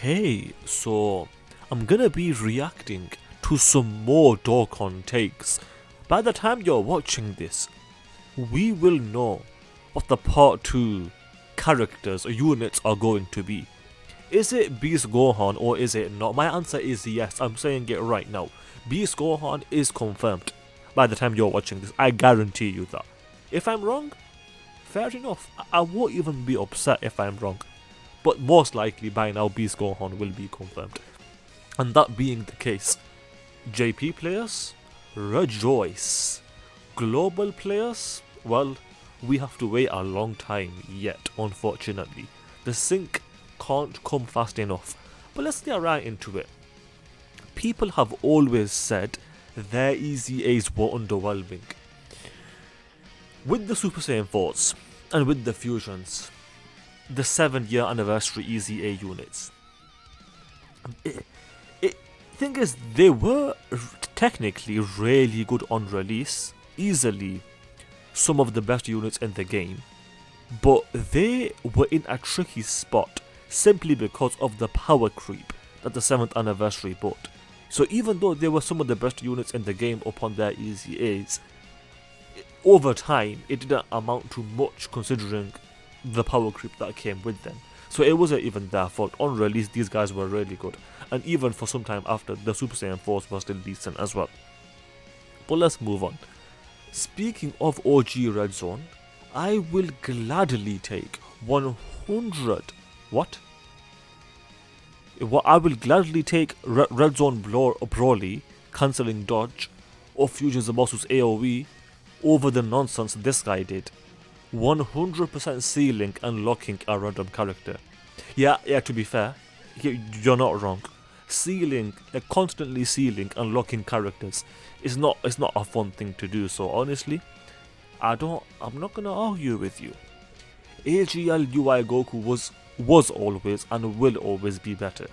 Okay, so I'm gonna be reacting to some more Dokkan takes. By the time you're watching this, we will know what the part 2 characters or units are going to be. Is it Beast Gohan or is it not? My answer is yes, I'm saying it right now. Beast Gohan is confirmed by the time you're watching this, I guarantee you that. If I'm wrong, fair enough, I won't even be upset if I'm wrong. But most likely by now Beast Gohan will be confirmed. And that being the case, JP players, rejoice. Global players, well, we have to wait a long time yet, unfortunately. The sync can't come fast enough. But let's get right into it. People have always said their Easy A's were underwhelming. With the Super Saiyan 4s and with the fusions, the 7-year anniversary Easy A units, thing is, they were technically really good on release, easily some of the best units in the game, but they were in a tricky spot simply because of the power creep that the 7th anniversary brought. So even though they were some of the best units in the game upon their Easy A's, over time it didn't amount to much considering the power creep that came with them. So it wasn't even their fault. On release, these guys were really good, and even for some time after, the Super Saiyan 4s were still decent as well. But let's move on. Speaking of OG Red Zone, I will gladly take 100. What? I will gladly take Red Zone Broly, cancelling dodge, or Fusion Zamasu's AoE over the nonsense this guy did. 100% sealing and locking a random character. Yeah, to be fair, you're not wrong. Constantly sealing and locking characters is not a fun thing to do. So honestly, I'm not gonna argue with you. AGL UI Goku was always and will always be better.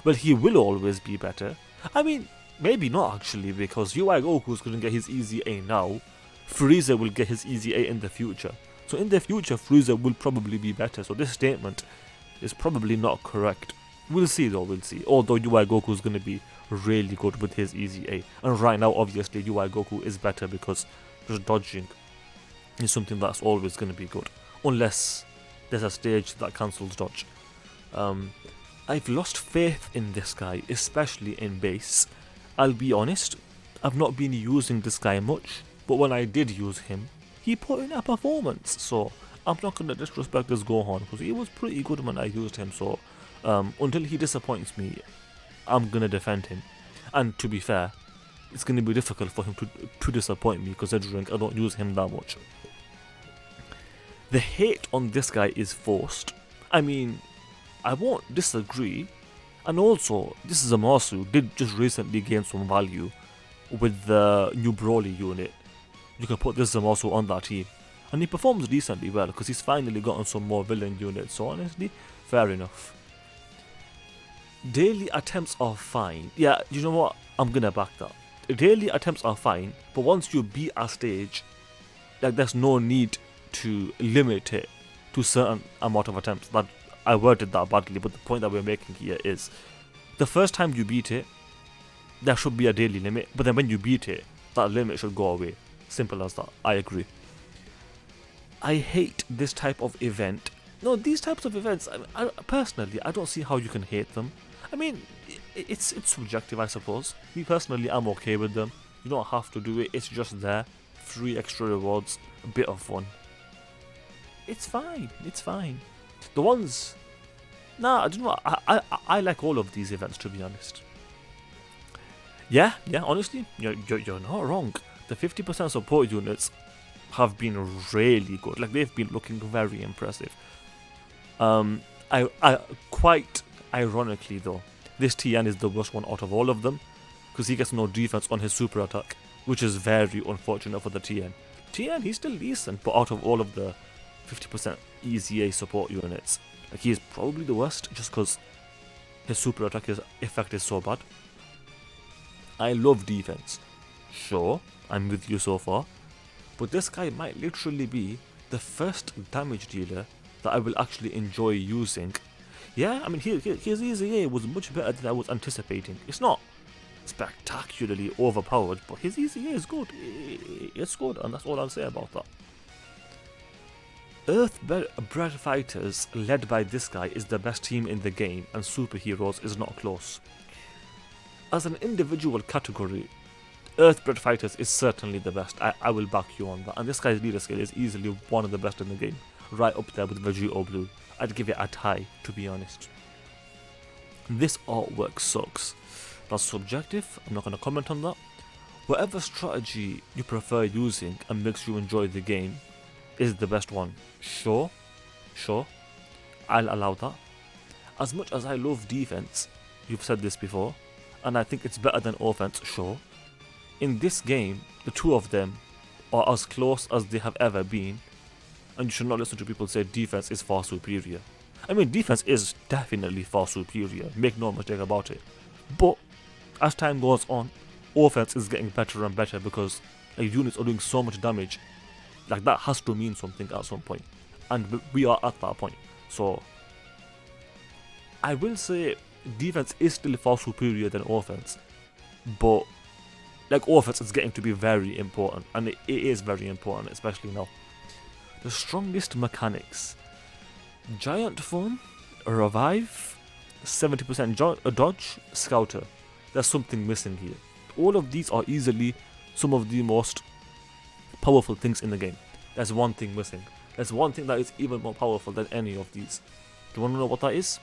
Well, he will always be better. I mean, maybe not actually, because UI Goku is gonna get his Easy A now. Frieza will get his Easy A in the future. So in the future, Frieza will probably be better. So this statement is probably not correct. We'll see though, we'll see. Although UI Goku is going to be really good with his Easy A. And right now, obviously, UI Goku is better because just dodging is something that's always going to be good. Unless there's a stage that cancels dodge. I've lost faith in this guy, especially in base. I'll be honest, I've not been using this guy much. But when I did use him, he put in a performance, so I'm not going to disrespect this Gohan because he was pretty good when I used him. So until he disappoints me, I'm going to defend him. And to be fair, it's going to be difficult for him to disappoint me considering I don't use him that much. The hate on this guy is forced. I mean, I won't disagree. And also, this Zamasu did just recently gain some value with the new Broly unit. You can put this Zamasu on that team. And he performs decently well because he's finally gotten some more villain units. So honestly, fair enough. Daily attempts are fine. Yeah, you know what? I'm gonna back that. Daily attempts are fine, but once you beat a stage, there's no need to limit it to certain amount of attempts. That I worded that badly, but the point that we're making here is the first time you beat it, there should be a daily limit, but then when you beat it, that limit should go away. Simple as that. I agree. I hate this type of event. No, these types of events, personally, I don't see how you can hate them. I mean, it's subjective, I suppose. Me personally, I'm okay with them. You don't have to do it. It's just there. Free extra rewards. A bit of fun. It's fine. It's fine. The ones... Nah, I don't know. I like all of these events, to be honest. Yeah, honestly, you're not wrong. The 50% support units have been really good. Like, they've been looking very impressive. I quite ironically though, this TN is the worst one out of all of them because he gets no defense on his super attack, which is very unfortunate for the TN. TN, he's still decent, but out of all of the 50% Easy A support units, like, he's probably the worst just because his super attack effect is so bad. I love defense. Sure, I'm with you so far, but this guy might literally be the first damage dealer that I will actually enjoy using. Yeah, I mean, his Easy A was much better than I was anticipating. It's not spectacularly overpowered, but his Easy A is good. It's good, and that's all I'll say about that. Earth-bred fighters, led by this guy, is the best team in the game, and superheroes is not close. As an individual category, Earth-bred fighters is certainly the best. I will back you on that. And this guy's leader skill is easily one of the best in the game, right up there with Vegito Blue. I'd give it a tie, to be honest. This artwork sucks. That's subjective, I'm not going to comment on that. Whatever strategy you prefer using and makes you enjoy the game is the best one. Sure, I'll allow that. As much as I love defense, you've said this before, and I think it's better than offense, sure. In this game, the two of them are as close as they have ever been, and you should not listen to people say defense is far superior. I mean, defense is definitely far superior, make no mistake about it. But as time goes on, offense is getting better and better because units are doing so much damage. Like, that has to mean something at some point, and we are at that point. So I will say defense is still far superior than offense, but like, offense is getting to be very important, and it is very important, especially now. The strongest mechanics: giant form, revive, 70% dodge, scouter. There's something missing here. All of these are easily some of the most powerful things in the game. There's one thing missing. There's one thing that is even more powerful than any of these. Do you want to know what that is?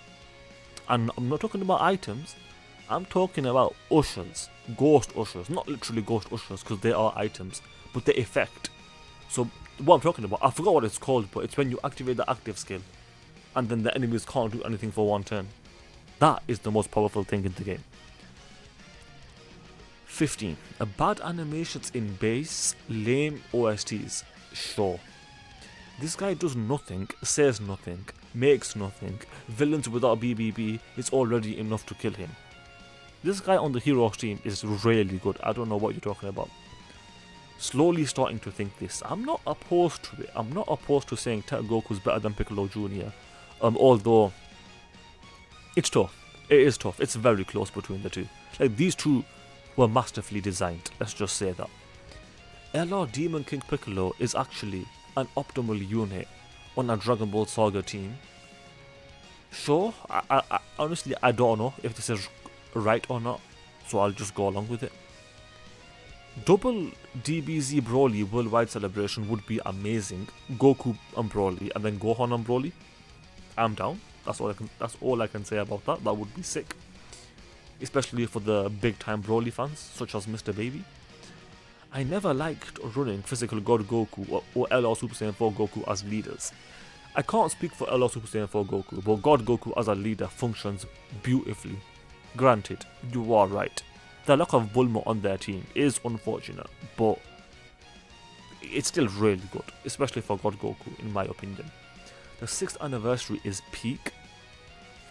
And I'm not talking about items. I'm talking about ushers, ghost ushers. Not literally ghost ushers, because they are items, but the effect. So what I'm talking about, I forgot what it's called, but it's when you activate the active skill and then the enemies can't do anything for one turn. That is the most powerful thing in the game. 15. Bad animations in base, lame OSTs. Sure. This guy does nothing, says nothing, makes nothing. Villains without BBB is already enough to kill him. This guy on the Heroes team is really good. I don't know what you're talking about. Slowly starting to think this. I'm not opposed to it. I'm not opposed to saying Goku's better than Piccolo Jr. Although it's tough. It is tough. It's very close between the two. Like, these two were masterfully designed. Let's just say that. LR Demon King Piccolo is actually an optimal unit on a Dragon Ball Saga team. Sure, I honestly, I don't know if this is right or not, so I'll just go along with it. Double DBZ Broly Worldwide Celebration would be amazing. Goku and Broly, and then Gohan and Broly. I'm down. That's all I can say about that. That would be sick, especially for the big time Broly fans, such as Mr. Baby. I never liked running Physical God Goku or LR Super Saiyan 4 Goku as leaders. I can't speak for LR Super Saiyan 4 Goku, but God Goku as a leader functions beautifully. Granted, you are right. The lack of Bulma on their team is unfortunate, but it's still really good, especially for God Goku, in my opinion. The 6th anniversary is peak.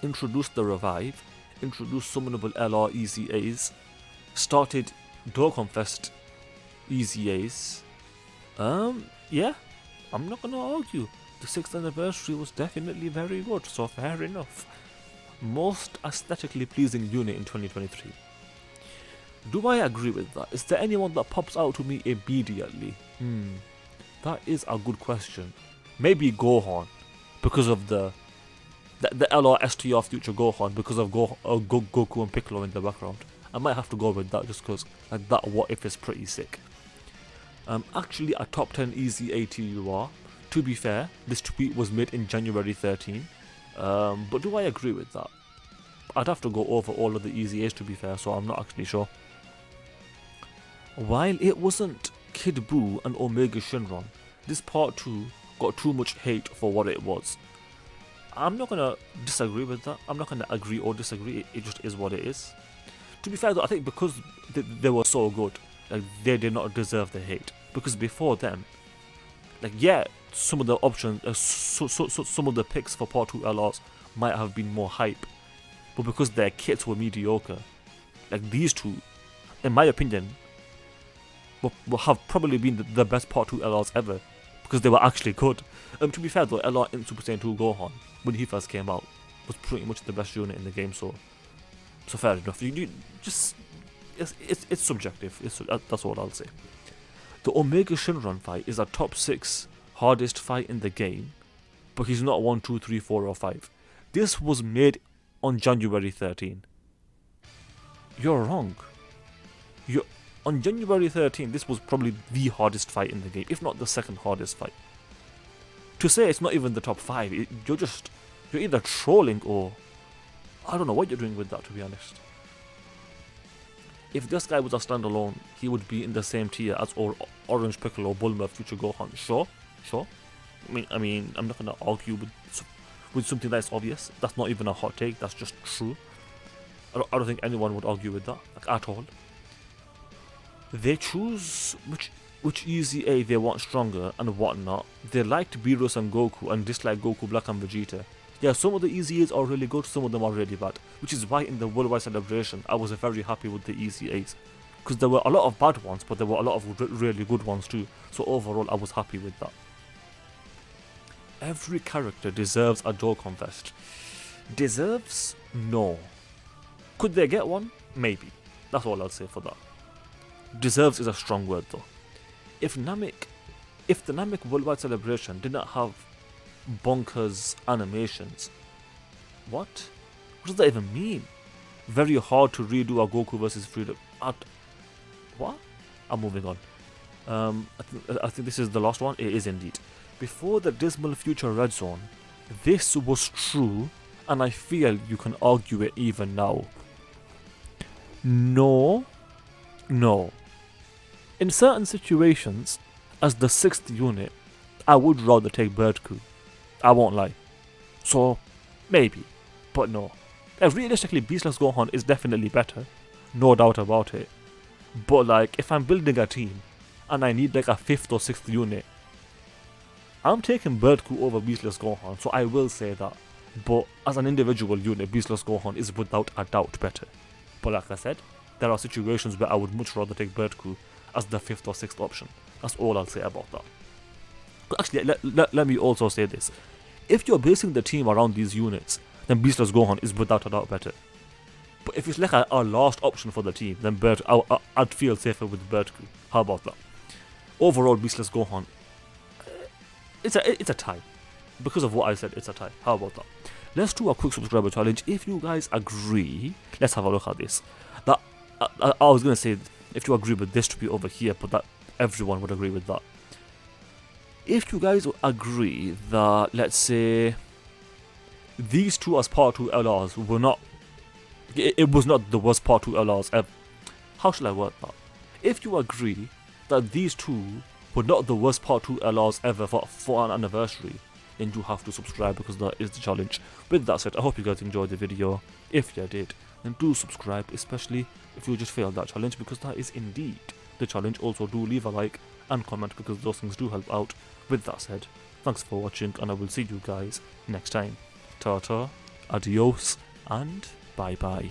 Introduce the revive, introduce summonable LR Easy A's, started Dokkan Fest Easy A's. Yeah, I'm not gonna argue. The 6th anniversary was definitely very good, so fair enough. Most aesthetically pleasing unit in 2023. Do I agree with that? Is there anyone that pops out to me immediately? That is a good question. Maybe Gohan, because of the LR STR future Gohan, because of Goku and Piccolo in the background. I might have to go with that just because like, that what if is pretty sick. Actually a top 10 easy ATUR. To be fair, this tweet was made in January 13. But do I agree with that? I'd have to go over all of the easy A's to be fair, so I'm not actually sure. While it wasn't Kid Buu and Omega Shinron, this part 2 got too much hate for what it was. I'm not gonna disagree with that. I'm not gonna agree or disagree. It just is what it is. To be fair though, I think because they were so good, like they did not deserve the hate. Because before them, like yeah, some of the options, some of the picks for Part 2 LRs might have been more hype, but because their kits were mediocre, like these two, in my opinion, will have probably been the best Part 2 LRs ever, because they were actually good. To be fair though, LR in Super Saiyan 2 Gohan, when he first came out, was pretty much the best unit in the game. So fair enough. You just it's subjective. That's all I'll say. The Omega Shinron fight is a top 6 hardest fight in the game, but he's not 1, 2, 3, 4, or 5. This was made on January 13. You're wrong. On January 13, this was probably the hardest fight in the game, if not the second hardest fight. To say it's not even the top 5, you're either trolling or I don't know what you're doing with that, to be honest. If this guy was a standalone, he would be in the same tier as Orange Piccolo, Bulma, Future Gohan. Sure. I mean, I'm not gonna argue with something that's obvious. That's not even a hot take. That's just true. I don't think anyone would argue with that, like, at all. They choose which Easy A they want stronger and whatnot. They liked Beerus and Goku and dislike Goku, Black and Vegeta. Yeah, some of the Easy A's are really good, some of them are really bad. Which is why in the worldwide celebration, I was very happy with the Easy A's. Because there were a lot of bad ones, but there were a lot of really good ones too. So overall, I was happy with that. Every character deserves a Dokkan Fest. Deserves? No. Could they get one? Maybe. That's all I'll say for that. Deserves is a strong word though. If the Namek Worldwide Celebration did not have bonkers animations, what does that even mean? Very hard to redo a Goku versus Friedrich. What? I'm moving on. I think this is the last one. It is indeed. Before the Dismal Future Red Zone, this was true, and I feel you can argue it even now. No. In certain situations, as the 6th unit, I would rather take Birdku. I won't lie. So, maybe, but no. Realistically, Beastless Gohan is definitely better, no doubt about it. But like, if I'm building a team, and I need like a 5th or 6th unit, I'm taking Birdku over Beastless Gohan, so I will say that. But as an individual unit, Beastless Gohan is without a doubt better. But like I said, there are situations where I would much rather take Birdku as the 5th or 6th option. That's all I'll say about that. But actually, let me also say this. If you're basing the team around these units, then Beastless Gohan is without a doubt better. But if it's like our last option for the team, then I'd feel safer with Birdku. How about that? Overall, Beastless Gohan, it's a tie. Because of what I said, it's a tie. How about that? Let's do a quick subscriber challenge. If you guys agree, let's have a look at this. That I was going to say, if you agree with this to be over here, but that everyone would agree with that. If you guys agree that, let's say, these two as Part 2 LRs were not, it was not the worst Part 2 LRs ever. How shall I word that? If you agree that these two were not the worst Part 2 LRs ever for an anniversary, then you have to subscribe, because that is the challenge. With that said, I hope you guys enjoyed the video. If you did, then do subscribe, especially if you just failed that challenge, because that is indeed the challenge. Also, do leave a like and comment, because those things do help out. With that said, thanks for watching, and I will see you guys next time. Ta-ta, adios, and bye-bye.